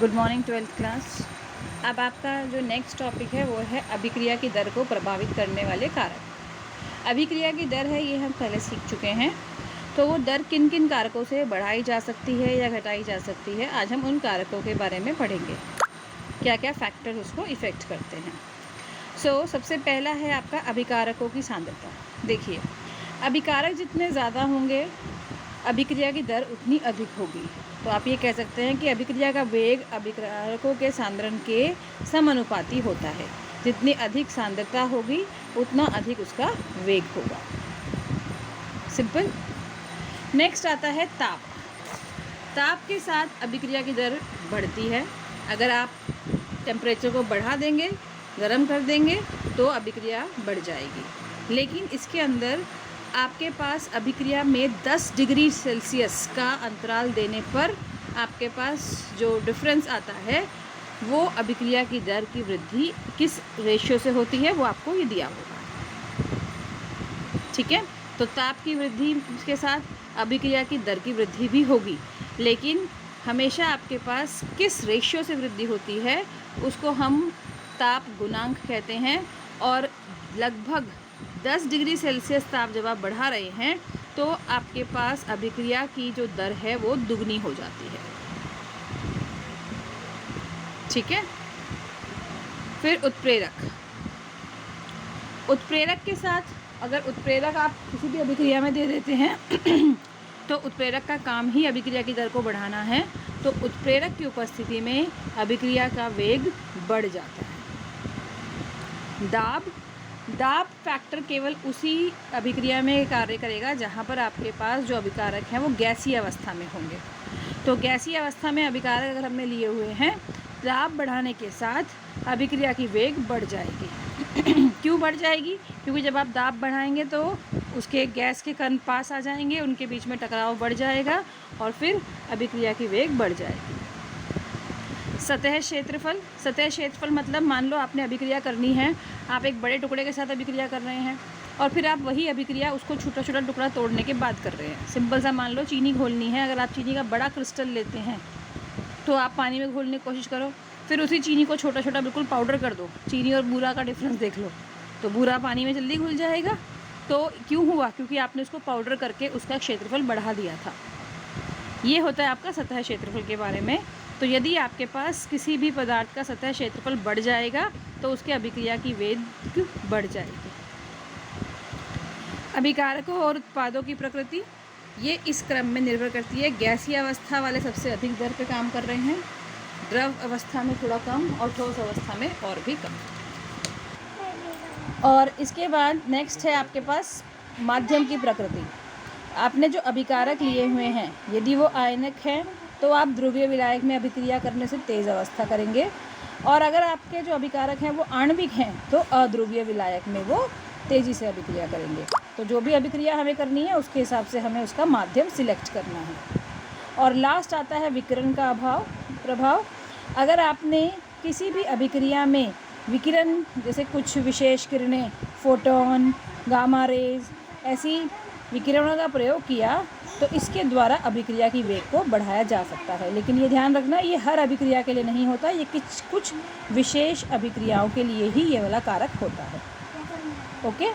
Good morning 12th class. अब आपका जो नेक्स्ट टॉपिक है वो है अभिक्रिया की दर को प्रभावित करने वाले कारक। अभिक्रिया की दर है ये हम पहले सीख चुके हैं। तो वो दर किन किन कारकों से बढ़ाई जा सकती है या घटाई जा सकती है, आज हम उन कारकों के बारे में पढ़ेंगे, क्या क्या फैक्टर उसको इफ़ेक्ट करते हैं। सबसे पहला है आपका अभिकारकों की सांद्रता। देखिए, अभिकारक जितने ज़्यादा होंगे अभिक्रिया की दर उतनी अधिक होगी। तो आप ये कह सकते हैं कि अभिक्रिया का वेग अभिकारकों के सांद्रण के समानुपाती होता है। जितनी अधिक सांद्रता होगी उतना अधिक उसका वेग होगा। सिंपल। नेक्स्ट आता है ताप। ताप के साथ अभिक्रिया की दर बढ़ती है। अगर आप टेम्परेचर को बढ़ा देंगे, गर्म कर देंगे, तो अभिक्रिया बढ़ जाएगी। लेकिन इसके अंदर आपके पास अभिक्रिया में 10 डिग्री सेल्सियस का अंतराल देने पर आपके पास जो डिफरेंस आता है वो अभिक्रिया की दर की वृद्धि किस रेशियो से होती है वो आपको ये दिया होगा। ठीक है, तो ताप की वृद्धि के साथ अभिक्रिया की दर की वृद्धि भी होगी, लेकिन हमेशा आपके पास किस रेशियो से वृद्धि होती है उसको हम ताप गुणांक कहते हैं। और लगभग 10 डिग्री सेल्सियस ताप जब आप बढ़ा रहे हैं तो आपके पास अभिक्रिया की जो दर है वो दुगनी हो जाती है। ठीक है। फिर उत्प्रेरक। उत्प्रेरक के साथ अगर उत्प्रेरक आप किसी भी अभिक्रिया में दे देते हैं तो उत्प्रेरक का काम ही अभिक्रिया की दर को बढ़ाना है, तो उत्प्रेरक की उपस्थिति में अभिक्रिया का वेग बढ़ जाता है। दाब फैक्टर केवल उसी अभिक्रिया में कार्य करेगा जहाँ पर आपके पास जो अभिकारक हैं वो गैसीय अवस्था में होंगे। तो गैसीय अवस्था में अभिकारक अगर हमने लिए हुए हैं, दाब बढ़ाने के साथ अभिक्रिया की वेग बढ़ जाएगी। क्यों बढ़ जाएगी? क्योंकि जब आप दाब बढ़ाएंगे तो उसके गैस के कण पास आ जाएंगे, उनके बीच में टकराव बढ़ जाएगा और फिर अभिक्रिया की वेग बढ़ जाएगी। सतह क्षेत्रफल। सतह क्षेत्रफल मतलब मान लो आपने अभिक्रिया करनी है, आप एक बड़े टुकड़े के साथ अभिक्रिया कर रहे हैं और फिर आप वही अभिक्रिया उसको छोटा छोटा टुकड़ा तोड़ने के बाद कर रहे हैं। सिंपल सा मान लो चीनी घोलनी है, अगर आप चीनी का बड़ा क्रिस्टल लेते हैं तो आप पानी में घोलने की कोशिश करो, फिर उसी चीनी को छोटा छोटा बिल्कुल पाउडर कर दो। चीनी और बूरा का डिफरेंस देख लो, तो बूरा पानी में जल्दी घुल जाएगा। तो क्यों हुआ? क्योंकि आपने उसको पाउडर करके उसका क्षेत्रफल बढ़ा दिया था। ये होता है आपका सतह क्षेत्रफल के बारे में। तो यदि आपके पास किसी भी पदार्थ का सतह क्षेत्रफल बढ़ जाएगा तो उसके अभिक्रिया की वेग बढ़ जाएगी। अभिकारकों और उत्पादों की प्रकृति ये इस क्रम में निर्भर करती है। गैसीय अवस्था वाले सबसे अधिक दर पे काम कर रहे हैं, द्रव अवस्था में थोड़ा कम और ठोस अवस्था में और भी कम। और इसके बाद नेक्स्ट है आपके पास माध्यम की प्रकृति। आपने जो अभिकारक लिए हुए हैं यदि वो आयनिक हैं तो आप ध्रुवीय विलायक में अभिक्रिया करने से तेज़ अवस्था करेंगे, और अगर आपके जो अभिकारक हैं वो आणविक हैं तो अध्रुवीय विलायक में वो तेज़ी से अभिक्रिया करेंगे। तो जो भी अभिक्रिया हमें करनी है उसके हिसाब से हमें उसका माध्यम सिलेक्ट करना है। और लास्ट आता है विकिरण का प्रभाव। अगर आपने किसी भी अभिक्रिया में विकिरण जैसे कुछ विशेष किरणें, फोटोन, गामा रेज, ऐसी विकिरणों का प्रयोग किया तो इसके द्वारा अभिक्रिया की वेग को बढ़ाया जा सकता है। लेकिन ये ध्यान रखना, ये हर अभिक्रिया के लिए नहीं होता, ये कुछ विशेष अभिक्रियाओं के लिए ही ये वाला कारक होता है। ओके।